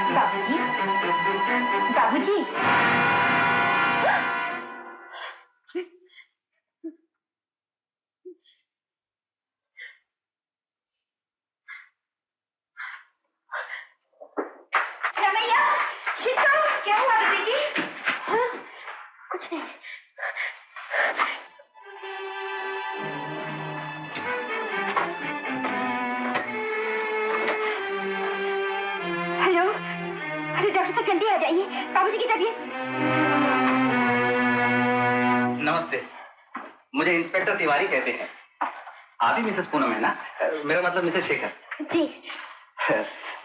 बाबूजी, बाबूजी। रमैया, शितो, क्या हुआ बेटी? हाँ? कुछ नहीं। हेलो, अरे डॉक्टर साहब जल्दी आ जाइए, बाबूजी की तबीयत। नमस्ते, मुझे इंस्पेक्टर तिवारी कहते हैं। आप ही मिसेस पूनम है ना? मेरा मतलब मिसेस शेखर। जी।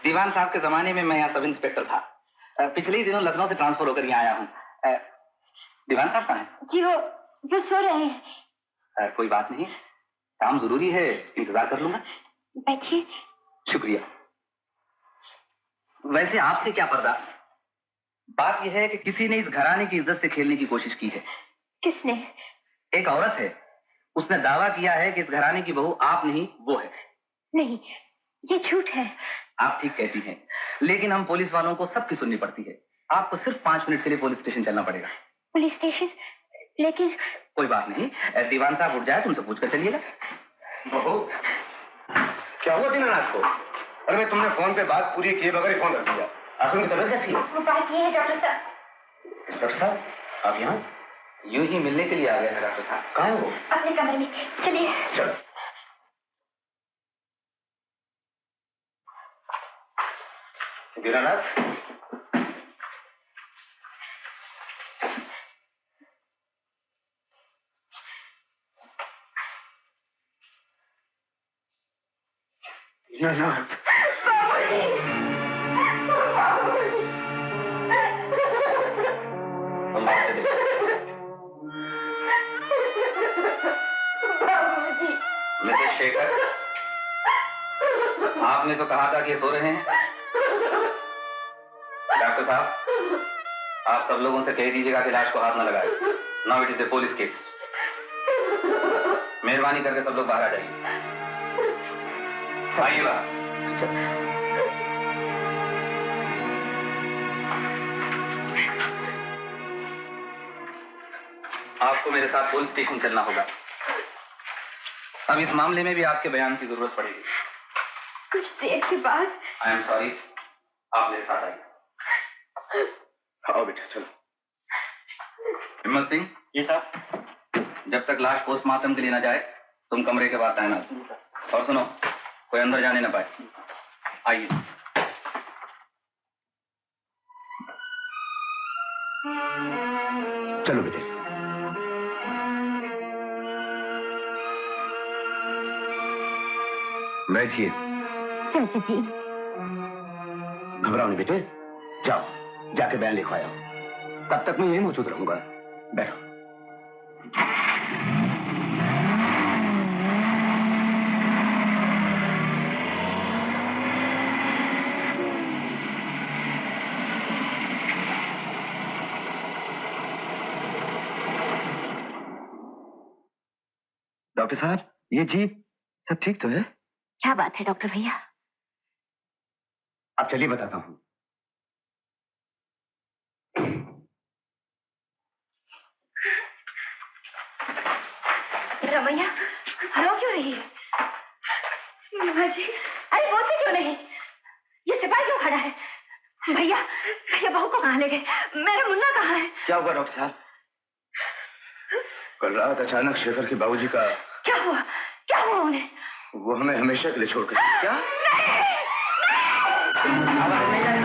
दीवान साहब के जमाने में मैं यहाँ सब इंस्पेक्टर था। पिछले ही दिनों लखनऊ से ट्रांसफर होकर यहाँ आया हूँ। दीवान साहब कहाँ हैं? जी वो सो रहे हैं। कोई बात नहीं, काम जरूरी है, इंतजार कर लूंगा। बैठिए। शुक्रिया। वैसे आपसे क्या पर्दा? बात यह है कि किसी ने इस घराने की इज्जत से खेलने की कोशिश की है। किसने? एक औरत है, उसने दावा किया है कि इस घराने की बहू आप नहीं वो है। नहीं, ये झूठ है। आप ठीक कहती हैं, लेकिन हम पुलिस वालों को सबकी सुननी पड़ती है। आपको सिर्फ 5 मिनट के लिए पुलिस स्टेशन चलना पड़ेगा। Police station? लेकिन कोई बात नहीं, दीवान साहब उठ जाए तो उनसे पूछकर चलिएगा। बहू, क्या हुआ दीनानाथ को? अरे तुमने फोन पे बात पूरी किए बगैर फोन रख दिया। आखिर उनकी तबीयत कैसी है? वो बात ये है डॉक्टर साहब। डॉक्टर साहब, आप यहाँ? यूं ही मिलने के लिए आ गए हैं डॉक्टर साहब। कहाँ है वो? अपने कमरे में, चलिए। चलो। दीनानाथ, दीनानाथ। मिसेस शेखर, आपने तो कहा था कि सो रहे हैं। डॉक्टर साहब, आप सब लोगों से कह दीजिएगा कि लाश को हाथ न लगाए। Now it is a police case. मेहरबानी करके सब लोग बाहर आ जाइए। आइए बाहर। आपको मेरे साथ पुलिस स्टेशन चलना होगा। अब इस मामले में भी आपके बयान की जरूरत पड़ेगी। कुछ देर के बाद। आई एम सॉरी, आप मेरे साथ आइए। आओ बेटा, चलो। हिम्मत सिंह। जी साहब। जब तक लाश पोस्टमार्टम के लिए ना जाए, तुम कमरे के बाहर तैनात। और सुनो, कोई अंदर जाने ना पाए। आइए। चलो बेटे। बैठिए। चाचा जी। घबराओ नहीं बेटे, जाओ जाके बयान लिखवाओ। तब तक मैं यही मौजूद रहूंगा। बैठो। डॉक्टर साहब, ये जीप सब ठीक तो है? क्या बात है डॉक्टर भैया? अब चलिए बताता हूँ। रमैया रो क्यों रही है? जी, अरे बोलते क्यों नहीं? ये सिपाही क्यों खड़ा है? भैया, भैया बहू को कहाँ ले गए? मेरा मुन्ना कहाँ है? क्या हुआ डॉक्टर साहब? कल रात अचानक शेखर के बाबूजी का। क्या हुआ? क्या हुआ उन्हें? वो हमें हमेशा के लिए छोड़कर। क्या? आवाज नहीं आ रही।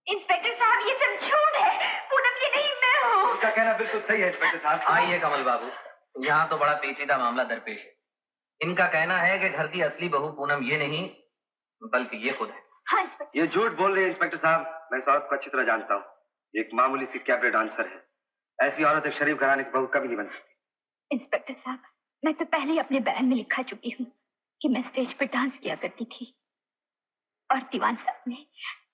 इंस्पेक्टर साहब, ये सब झूठ है। पूनम ये नहीं, मैं हूँ। उसका कहना बिल्कुल सही है इंस्पेक्टर साहब। आइए कमल बाबू, यहाँ तो बड़ा पेचीदा मामला दरपेश है। इनका कहना है कि घर की असली बहू पूनम ये नहीं बल्कि ये खुद है। हाँ इंस्पेक्टर। ये झूठ बोल रहे हैं इंस्पेक्टर साहब। मैं इस औरत को अच्छी तरह जानता हूँ। एक मामूली सी कैबरे डांसर है। ऐसी औरत एक शरीफ घराने की बहू कभी नहीं बन सकती। इंस्पेक्टर साहब, मैं तो पहले ही अपने बयान में लिखा चुकी हूँ कि मैं स्टेज पर डांस किया करती थी और दीवान साहब ने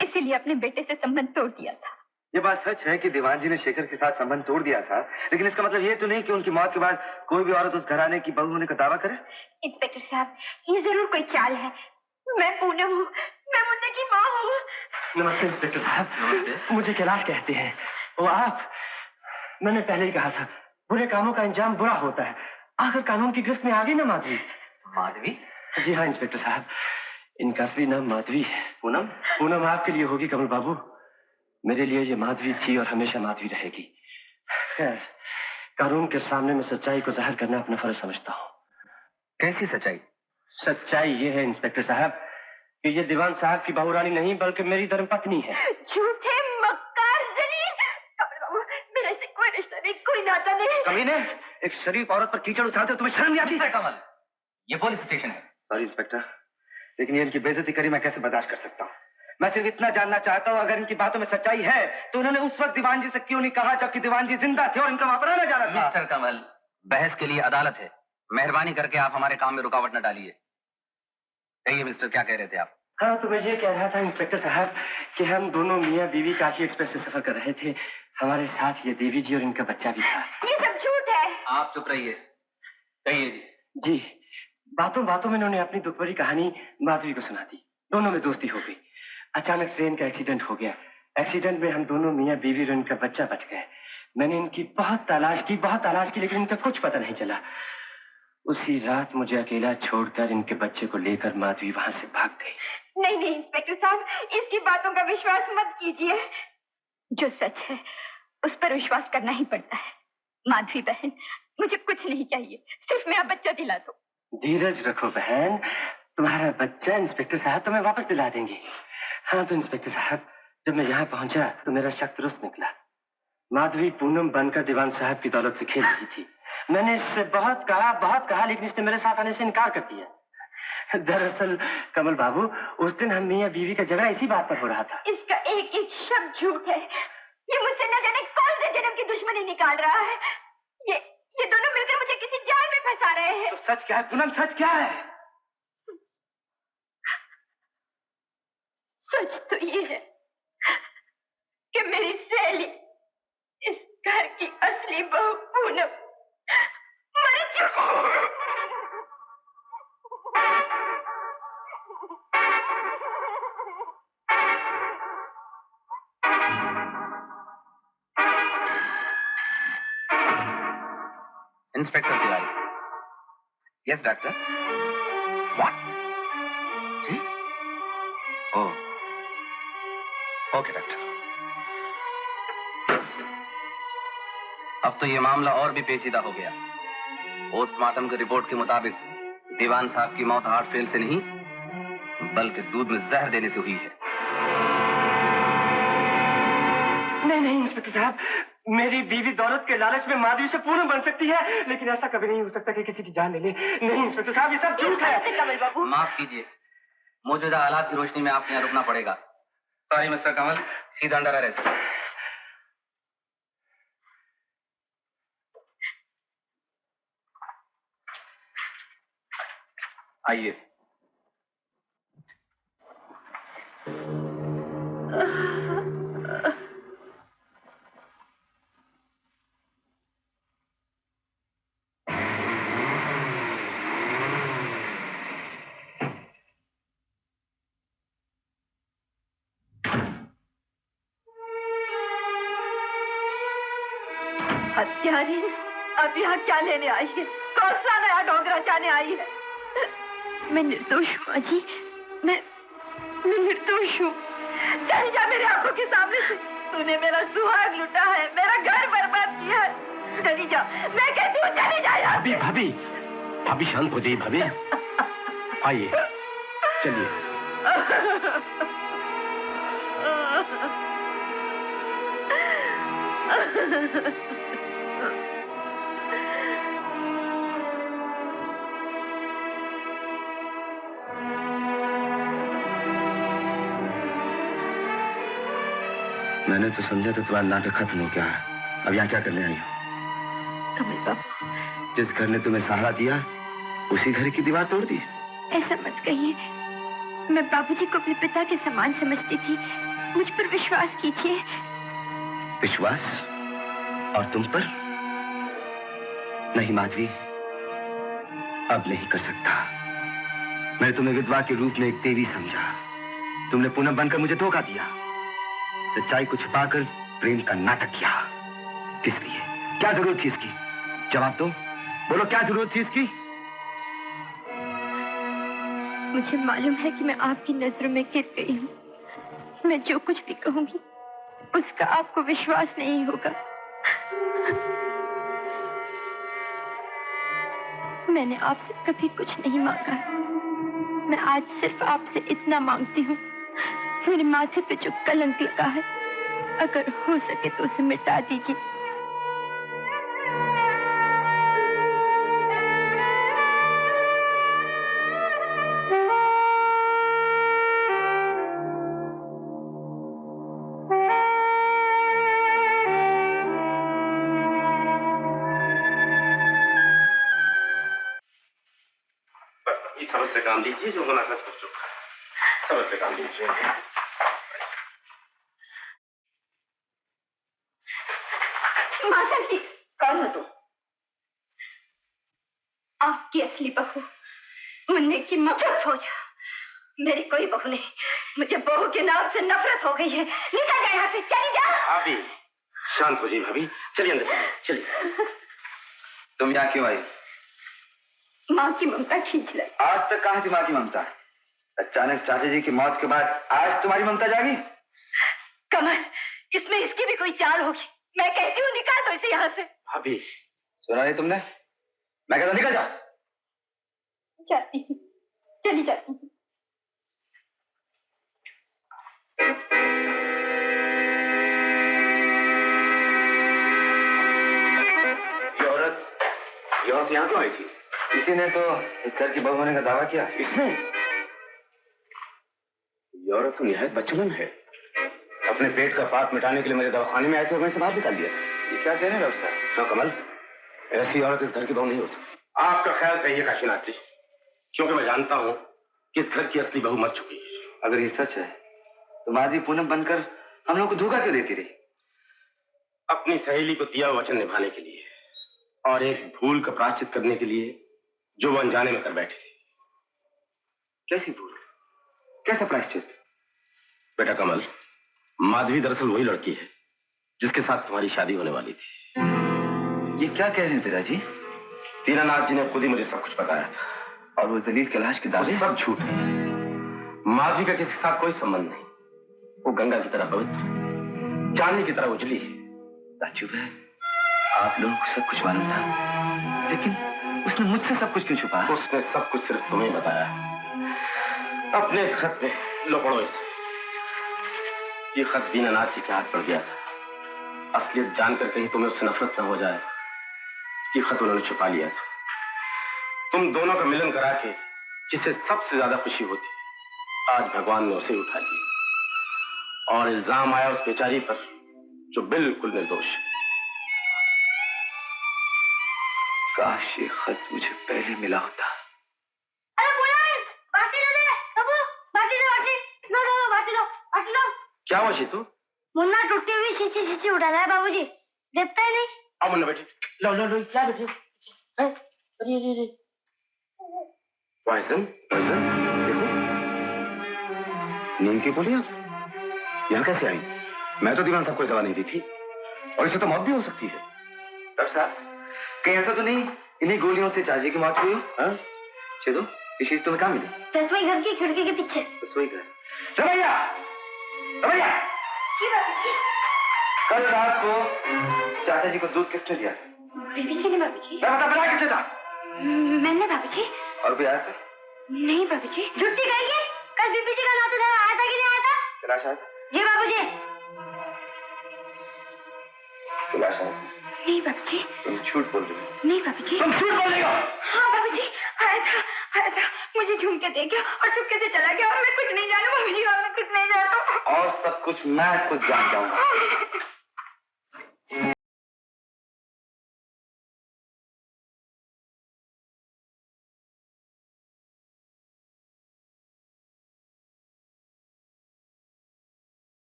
इसीलिए अपने बेटे से संबंध तोड़ दिया था। ये बात सच है कि दीवान जी ने शेखर के साथ संबंध तोड़ दिया था, लेकिन इसका मतलब ये तो नहीं कि उनकी मौत के बाद कोई भी औरत उस घराने की बहू होने का दावा करे। इंस्पेक्टर साहब, ये जरूर कोई चाल है। मैं पूनम हूँ, मैं मुन्ने की माँ हूँ। नमस्ते इंस्पेक्टर साहब। नमस्ते। मुझे कैलाश कहते हैं। वो आप, मैंने पहले ही कहा था, बुरे कामों का अंजाम बुरा होता है। आखिर कानून की गिरफ्त में आ गई ना माधवी। माधवी? जी हाँ इंस्पेक्टर साहब, इनका असली नाम माधवी है। पूनम? पूनम आपके लिए होगी कमल बाबू, मेरे लिए ये माधवी थी और हमेशा माधवी रहेगी। खैर, कानून के सामने मैं सच्चाई को जाहिर करना अपना फर्ज समझता हूँ। कैसी सच्चाई? सच्चाई ये है इंस्पेक्टर साहब कि ये दीवान साहब की बहू रानी नहीं बल्कि मेरी धर्मपत्नी है। झूठे मक्कार जलील। कमल बाबू, मेरा इससे कोई रिश्ता नहीं, कोई नाता नहीं। कमीने, एक शरीफ औरत पर कीचड़ उछालते हो, तुम्हें शर्म नहीं आती? कमल, ये पुलिस स्टेशन है। सॉरी इंस्पेक्टर, लेकिन ये इनकी बेइज्जती करी मैं कैसे बर्दाश्त कर सकता हूँ। मैं सिर्फ इतना जानना चाहता हूँ, अगर इनकी बातों में सच्चाई है तो उन्होंने उस वक्त दीवान जी से क्यों नहीं कहा जबकि दीवान जी जिंदा थे और इनका वहां पर आना जाना था? मिस्टर कमल, बहस के लिए अदालत है, मेहरबानी करके आप हमारे काम में रुकावट न डालिए। कहिए मिस्टर, क्या कह रहे थे आप? हाँ, तो मैं ये कह रहा था इंस्पेक्टर साहब कि हम दोनों मियाँ बीवी काशी एक्सप्रेस से सफर कर रहे थे। हमारे साथ ये देवी जी और इनका बच्चा भी था। ये सब झूठ है। आप चुप रहिए, कहिए जी। जी, बातों बातों में उन्होंने अपनी दुख भरी कहानी माधवी को सुना दी। दोनों में दोस्ती हो गई। अचानक ट्रेन का एक्सीडेंट हो गया। एक्सीडेंट में हम दोनों मियाँ बीवी और इनका बच्चा बच गए। मैंने इनकी बहुत तलाश की, लेकिन इनका कुछ पता नहीं चला। उसी रात मुझे अकेला छोड़कर इनके बच्चे को लेकर माधवी वहां से भाग गई। नहीं नहीं इंस्पेक्टर साहब, इसकी बातों का विश्वास मत कीजिए। जो सच है उस पर विश्वास करना ही पड़ता है। माधवी बहन, मुझे कुछ नहीं चाहिए, सिर्फ मेरा बच्चा दिला दो। धीरज रखो बहन, तुम्हारा बच्चा इंस्पेक्टर साहब तुम्हें वापस दिला देंगे। हाँ तो इंस्पेक्टर साहब, जब मैं यहाँ पहुंचा तो मेरा शक दुरुस्त निकला। माधवी पूनम बनकर दीवान साहब की दौलत से खेल रही थी। मैंने इससे बहुत कहा, लेकिन इसने मेरे साथ आने से इनकार कर दिया। दरअसल कमल बाबू, उस दिन हम मियाँ बीवी का झगड़ा इसी बात पर हो रहा था। इसका एक एक शब्द झूठ है। ये मुझसे न जाने कौन से जन्म की दुश्मनी निकाल रहा है। ये दोनों मिलकर मुझे किसी जाल में फंसा रहे हैं। तो सच क्या है पूनम, सच क्या है? सच तो ये है कि मेरी सहेली, इस घर की असली बहू पूनम मर चुकी है। Inspector Tiwari. Yes doctor. What? जी? Oh, okay doctor. अब तो ये मामला और भी पेचीदा हो गया। पोस्टमार्टम की रिपोर्ट के मुताबिक दीवान साहब की मौत हार्ट फेल से नहीं बल्कि दूध में जहर देने से हुई है। नहीं इंस्पेक्टर साहब, मेरी बीवी दौलत के लालच में माधवी से पूनम बन सकती है, लेकिन ऐसा कभी नहीं हो सकता कि किसी की जान ले ले। नहीं इंस्पेक्टर साहब, ये सब झूठ है। कमल बाबू, माफ कीजिए, मौजूदा हालात की रोशनी में आपको यहाँ रुकना पड़ेगा। Sorry mister Kamal, she is under arrest. आइए। हत्यारी अब यहाँ क्या लेने आई है? कौन सा नया ढोंग रचाने आई है? मैं निर्दोष हूँ अजी, मैं निर्दोष हूँ। चल जा मेरी आंखों के सामने से। तूने मेरा सुहाग लुटा है, मेरा घर बर्बाद किया है। चली जा, मैं कहती हूँ चली जा यहाँ से। भाभी, भाभी शांत हो जाइए भाभी। आइए, चलिए। मैंने तो समझा था तुम्हारा नाटक खत्म हो गया है। अब यहाँ क्या करने आई हो? कमल बाबू, जिस घर ने तुम्हें सहारा दिया उसी घर की दीवार तोड़ दी। ऐसा मत कहिए। मैं बाबूजी को अपने पिता के समान समझती थी। मुझ पर विश्वास कीजिए। विश्वास? और तुम पर? नहीं माधवी, अब नहीं कर सकता। मैं तुम्हें विधवा के रूप में एक देवी समझा। तुमने पूनम बनकर मुझे धोखा दिया, सच्चाई को छुपाकर प्रेम का नाटक किया। किस लिए? क्या जरूरत थी इसकी? जवाब दो, बोलो, क्या जरूरत थी इसकी? मुझे मालूम है कि मैं आपकी नजरों में गिर गई हूँ। मैं जो कुछ भी कहूंगी उसका आपको विश्वास नहीं होगा। मैंने आपसे कभी कुछ नहीं मांगा। मैं आज सिर्फ आपसे इतना मांगती हूँ, मेरे माथे पे जो कलंक लगा है, अगर हो सके तो उसे मिटा दीजिए। समझ से काम लीजिए, जो होना था सोचो। समझ से काम लीजिए। माता जी, कौन हो तुम? आपकी असली बहू, मुन्ने की मां। चुप हो जा, मेरी कोई बहू नहीं। मुझे बहू के नाम से नफरत हो गई है। निकल जा यहाँ से, चली जा। भाभी, शांत हो जाइए भाभी। चलिए अंदर, चलिए। तुम यहाँ क्यों आई? माँ की ममता खींच लाई। आज तक कहाँ थी माँ की ममता? अचानक चाचा जी की मौत के बाद आज तुम्हारी ममता जागी? कमल, इसमें इसकी भी कोई चाल होगी। मैं कहती हूँ निकाल दो इसे यहाँ से। भाभी, सुना नहीं तुमने? मैं कहता निकल जा। जाती हूँ, चली जाती हूँ। ये औरत यहाँ क्यों आई थी? किसी ने तो इस घर की बहू होने का दावा किया। इसने? ये औरत तो निहायत बदचलन है। अपने पेट का पाप मिटाने के लिए मेरे दवाखाने में आए थे और मैंने से बाहर निकाल दिया था। ये क्या कह रहे हैं डॉक्टर साहब? नो कमल, ऐसी औरत इस घर की बहू नहीं हो सकती। आपका ख्याल सही है काशीनाथ जी, क्योंकि मैं जानता हूँ कि इस घर की असली बहू मर चुकी है। अगर ये सच है तो माधवी पूनम बनकर हम लोग को धोखा क्यों देती रही? अपनी सहेली को दिया वचन निभाने के लिए और एक भूल का प्रायश्चित करने के लिए जो वो अनजाने में कर बैठी थी। कैसी भूल? कैसा प्रायश्चित? बेटा कमल, माधवी दरअसल वही लड़की है जिसके साथ तुम्हारी शादी होने वाली थी। ये क्या कह रहे हैं पिताजी? दीनानाथ जी ने खुद ही मुझे सब कुछ बताया था। और वो जलील कैलाश के दावे सब झूठ है। माधवी का किसी के साथ कोई संबंध नहीं। वो गंगा की तरह पवित्र, चांदनी की तरह उजली है। राजू भाई, आप लोगों को सब कुछ मालूम था, लेकिन उसने मुझसे सब कुछ क्यों छुपाया? उसने सब कुछ सिर्फ तुम्हें बताया। अपने इस खत में लो, पढ़ो इसे। ये खत दीनानाथ जी के हाथ पड़ गया था। असलियत जानकर कहीं तुम्हें उससे नफरत न हो जाए, ये खत उन्होंने छुपा लिया था। तुम दोनों का मिलन करा के जिसे सबसे ज्यादा खुशी होती, आज भगवान ने उसे उठा लिया और इल्जाम आया उस बेचारी पर जो बिल्कुल निर्दोष है। काश ये खत मुझे पहले मिला होता। क्या हुआ शीतू? मुन्ना टूटी हुई शीशी उठा रहा है बाबूजी, देखता ही नहीं। अब मुन्ना बेटे, लो लो लो, क्या बेटे? अरे पॉइजन, पॉइजन, देखो नींद की गोली आप यहाँ कैसे आई? मैं तो दीवान साहब को दवा नहीं दी थी और इसे तो मौत भी हो सकती है। डॉक्टर साहब, कहीं ऐसा तो नहीं इन्हीं गोलियों से चाची की मौत हुई हो? चलो, ये चीज तुम्हें कहाँ मिली? रसोई घर की खिड़की के पीछे। रसोई घर? रमैया, रमैया, कल रात को चाचा जी को दूध किसने दिया? बीबी जी ने बाबूजी। मैं बता, बता किसने था? मैंने बाबूजी। और कोई आया था? नहीं बाबूजी। झूठी कहेंगे? कल बीबी जी का नाते था, आया था कि नहीं आया था? कैलाश आया था? जी बाबूजी। कैलाश आया था? नहीं बाबूजी। तुम झूठ बोल रही हो। नहीं बाबूजी। तुम झूठ बोल रही हो? हाँ बाबूजी, आया था, आया था। मुझे झूम के देखा और चुपके से चला गया और मैं कुछ नहीं जानू बाबूजी, और मैं कुछ नहीं जानू। और सब कुछ मैं खुद जान जाऊंगा।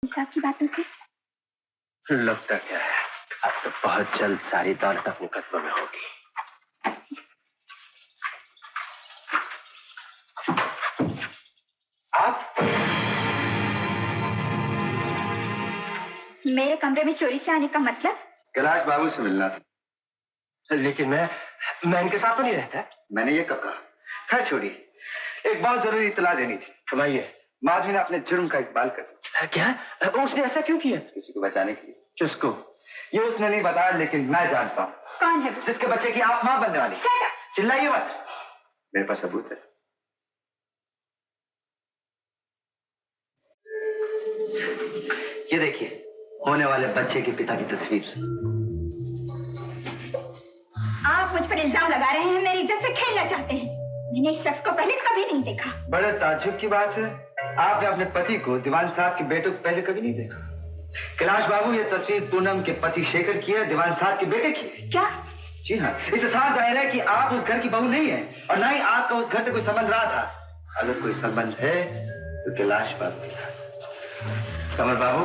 साहब की बातों से? लगता क्या है, अब तो बहुत जल्द सारी दौलत अपने कदमों में होगी। आप मेरे कमरे में चोरी से आने का मतलब? कैलाश बाबू से मिलना था। लेकिन मैं इनके साथ तो नहीं रहता। मैंने ये कब कहा? खैर छोड़िए, एक बहुत जरूरी इत्तला देनी थी। कमाइए। माधवी ने अपने जुर्म का इकबाल कर दिया। क्या? उसने ऐसा क्यों किया? किसी को बचाने के लिए। किसको? ये उसने नहीं बताया, लेकिन मैं जानता हूँ। कौन है वो? जिसके बच्चे की आप मां बनने वाली। Shut up! चिल्लाइए मत, मेरे पास सबूत है। ये देखिए, होने वाले बच्चे के पिता की तस्वीर। आप मुझ पर इल्जाम लगा रहे हैं, मेरी इज्जत से खेलना चाहते हैं। मैंने इस शख्स को पहले कभी नहीं देखा। बड़े ताज्जुब की बात है, आपने अपने पति को, दीवान साहब के बेटे को पहले कभी नहीं देखा। कैलाश बाबू, ये तस्वीर पूनम के पति शेखर की है, दीवान साहब के बेटे की है। क्या? जी हाँ, इससे साफ जाहिर है कि आप उस घर की बहू नहीं है और ना ही आपका उस घर से कोई संबंध रहा था। अगर कोई संबंध है तो कैलाश बाबू के साथ। कमल बाबू,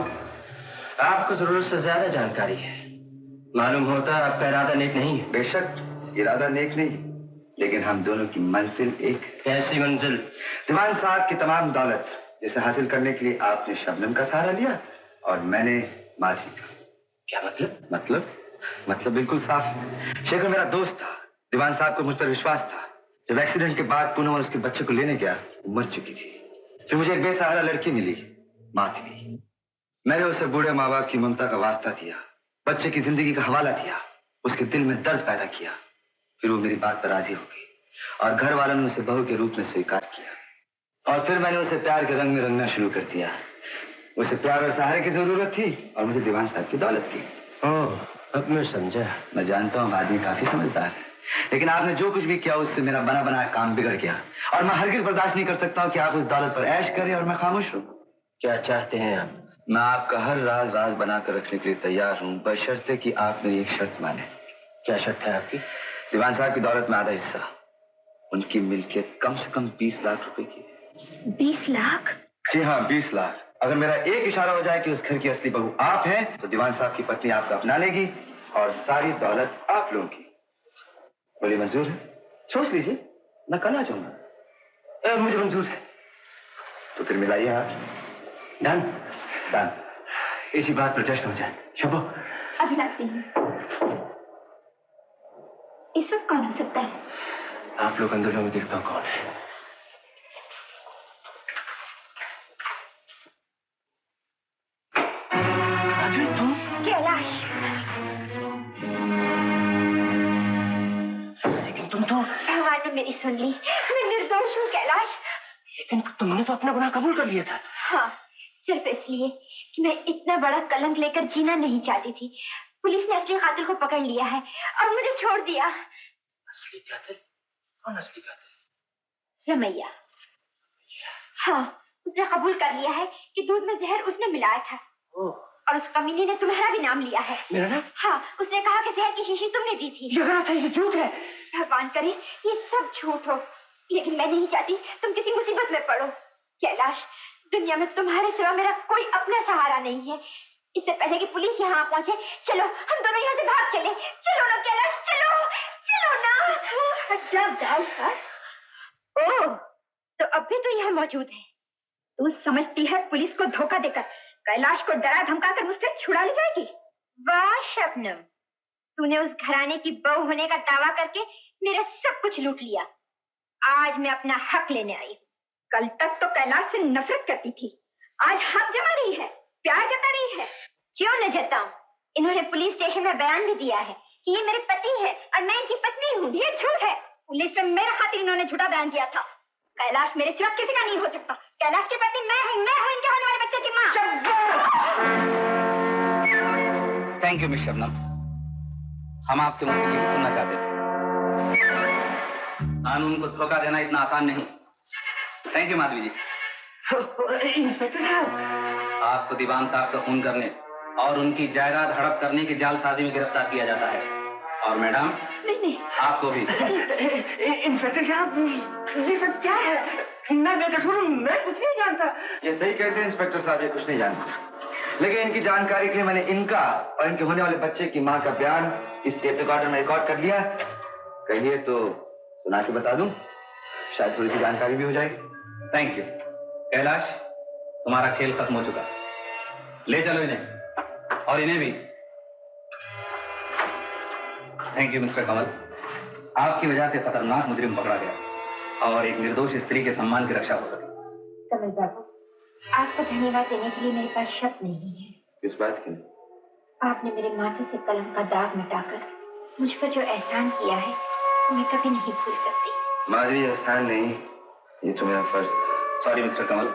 आपको जरूरत से ज्यादा जानकारी है। मालूम होता है आपका इरादा नेक नहीं है। बेशक इरादा नेक नहीं, लेकिन हम दोनों की मंजिल एक। कैसी मंजिल? दीवान साहब की तमाम दौलत, जिसे हासिल करने के लिए आपने शबनम का सहारा लिया और मैंने माधवी का। क्या मतलब? मतलब बिल्कुल साफ है। शेखर मेरा दोस्त था, दीवान साहब को मुझ पर विश्वास था। जब एक्सीडेंट के बाद पूनम और उसके बच्चे को लेने गया, वो मर चुकी थी। फिर मुझे एक बेसहारा लड़की मिली, माधवी। मैंने उसे बूढ़े माँ बाप की ममता का वास्ता दिया, बच्चे की जिंदगी का हवाला दिया, उसके दिल में दर्द पैदा किया। फिर वो मेरी बात पर राजी हो गई और घर वालों ने उसे बहू के रूप में स्वीकार किया। और फिर मैंने उसे प्यार के रंग में रंगना शुरू कर दिया। उसे प्यार और सहारे की जरूरत थी और मुझे दीवान साहब की दौलत की। ओह, अब मैं समझा। मैं जानता हूँ आदमी काफी समझदार है, लेकिन आपने जो कुछ भी किया उससे मेरा बना बनाया काम बिगड़ गया और मैं हरगिज बर्दाश्त नहीं कर सकता हूँ कि आप उस दौलत पर ऐश करें और मैं खामोश रहूं। क्या चाहते हैं आप? मैं आपका हर राज राज बनाकर रखने के लिए तैयार हूँ, बशर्ते कि आप मेरी एक शर्त माने। क्या शर्त है आपकी? दीवान साहब की दौलत में आधा हिस्सा, उनकी मिल्कियत कम से कम 20 लाख रुपए की। 20 लाख? जी हाँ, 20 लाख। अगर मेरा एक इशारा हो जाए कि उस घर की असली बहू आप हैं, तो दीवान साहब की पत्नी आपको अपना लेगी और सारी दौलत आप लोगों की। बोलिए मंजूर है? सोच लीजिए, मैं कल आ जाऊंगा। मुझे मंजूर है। तो फिर मिलाइए हाथ। डन। डन। इसी बात पर जश्न हो जाए। शबो, अभी लाती हूँ। इस वक्त कौन हो सकता है? आप लोग अंदर जाओ, मैं देखता हूँ कौन है। तुम? कैलाश। लेकिन तुम तो... भगवान ने मेरी सुन ली, मैं निर्दोष हूँ कैलाश। लेकिन तुमने तो अपना गुनाह कबूल कर लिया था। हाँ, सिर्फ इसलिए कि मैं इतना बड़ा कलंक लेकर जीना नहीं चाहती थी। पुलिस ने असली कातिल को पकड़ लिया है और मुझे छोड़ दिया। असली कातिल? कौन असली कातिल? रमैया। हाँ, उसने कबूल कर लिया है कि दूध में जहर उसने मिलाया था। और उस कमीने ने तुम्हारा भी नाम लिया है। मेरा नाम? हाँ, उसने कहा कि जहर की शीशी तुमने दी थी। ये गलत है, ये झूठ है। भगवान करे ये सब झूठ हो, लेकिन मैं नहीं चाहती तुम किसी मुसीबत में पड़ो। कैलाश, दुनिया में तुम्हारे सिवा मेरा कोई अपना सहारा नहीं है। इससे पहले कि पुलिस यहाँ पहुँचे, चलो हम दोनों यहाँ से भाग चले। चलो ना कैलाश, चलो चलो ना। जाओ। ओह, तो अब भी तो यहाँ मौजूद है। तू समझती है पुलिस को धोखा देकर कैलाश को डरा धमकाकर मुझसे छुड़ा ले जाएगी? वाह शबनम, तूने उस घराने की बहू होने का दावा करके मेरा सब कुछ लूट लिया। आज मैं अपना हक लेने आई। कल तक तो कैलाश से नफरत करती थी, आज हक जमा रही है, प्यार जता रही है। क्यों न जताऊं? इन्होंने पुलिस स्टेशन में बयान भी दिया है कि ये मेरे पति है और मैं इनकी पत्नी हूँ। ये झूठ है। पुलिस में मेरे खातिर इन्होंने झूठा बयान दिया था। कैलाश मेरे सिवा किसी का नहीं हो सकता। कैलाश की पत्नी मैं हूँ इनके होने वाले बच्चे की माँ। थैंक यू मिस शबनम, हम आपके मुंह से यही सुनना चाहते थे। कानून को धोखा देना इतना आसान नहीं। Thank you Madhavi ji. Inspector साहब, आपको दीवान साहब का खून करने और उनकी जायदाद हड़प करने की जालसाजी में गिरफ्तार किया जाता है। और मैडम, नहीं, आपको भी। इंस्पेक्टर साहब, ये सब क्या है? मैं बेकसूर हूँ, मैं कुछ नहीं जानता। ये सही कहते हैं इंस्पेक्टर साहब, ये कुछ नहीं जानते। लेकिन इनकी जानकारी के लिए मैंने इनका और इनके होने वाले बच्चे की माँ का बयान इस टेप रिकॉर्डर में रिकॉर्ड कर लिया। कहिए तो सुना के बता दूं, शायद थोड़ी सी जानकारी भी हो जाएगी। थैंक यू कैलाश, तुम्हारा खेल खत्म हो चुका। ले चलो इन्हें और इन्हें भी। थैंक यू मिस्टर कमल, आपकी वजह से खतरनाक मुजरिम पकड़ा गया और एक निर्दोष स्त्री के सम्मान की रक्षा हो सकी। कमल बाबू, आपको धन्यवाद देने के लिए मेरे पास शब्द नहीं है। किस बात की? आपने मेरे माथे से कलम का दाग मिटाकर मुझ पर जो एहसान किया है मैं कभी नहीं भूल सकती। माधवी, एहसान नहीं, ये तो मेरा फर्ज था। सॉरी मिस्टर कमल,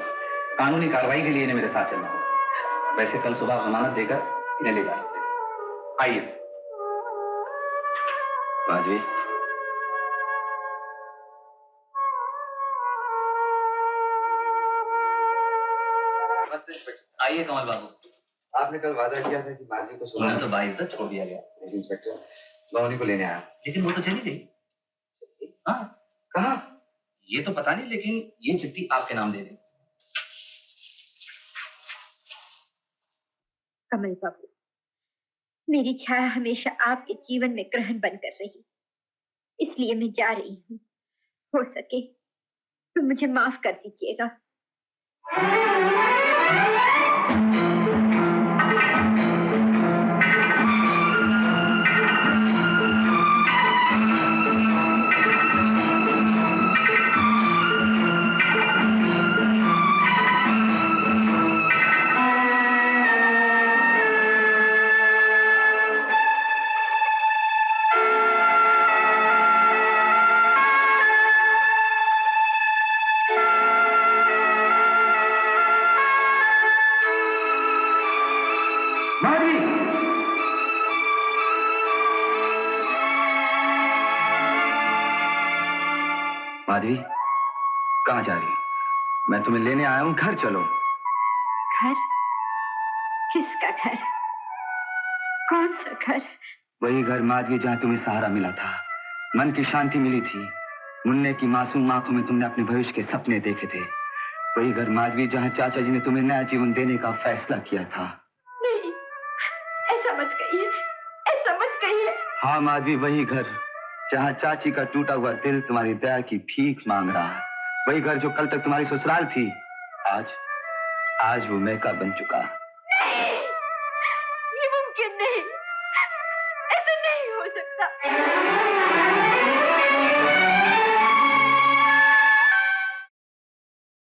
कानूनी कार्रवाई के लिए इन्हें मेरे साथ चलना होगा। वैसे कल सुबह जमानत देकर इन्हें ले जा सकते हैं। आइए। माधवी, आइए कमल बाबू। आपने कल वादा किया था कि माधवी को उन्हें तो बाइज्जत छोड़ दिया गया। इंस्पेक्टर, मैं उन्हीं को लेने आया। लेकिन वो तो चली गई। हाँ, कहाँ? ये तो पता नहीं, लेकिन ये चिट्ठी आपके नाम दे दी। कमल बाबू, मेरी छाया हमेशा आपके जीवन में ग्रहण बनकर रही, इसलिए मैं जा रही हूँ। हो सके तो मुझे माफ कर दीजिएगा। माधवी, कहाँ जा रही? मैं तुम्हें लेने आया हूँ, घर चलो। घर? किसका घर? कौन सा घर? वही घर माधवी जहाँ तुम्हें सहारा मिला था, मन की शांति मिली थी, मुन्ने की मासूम आंखों में तुमने अपने भविष्य के सपने देखे थे। वही घर माधवी जहाँ चाचा जी ने तुम्हें नया जीवन देने का फैसला किया था। नहीं, ऐसा मत कहिए, ऐसा मत कहिए। हाँ माधवी, वही घर जहाँ चाची का टूटा हुआ दिल तुम्हारी दया की भीख मांग रहा है। वही घर जो कल तक तुम्हारी ससुराल थी, आज वो मैका बन चुका। नहीं, ये मुमकिन नहीं, ऐसा नहीं हो सकता।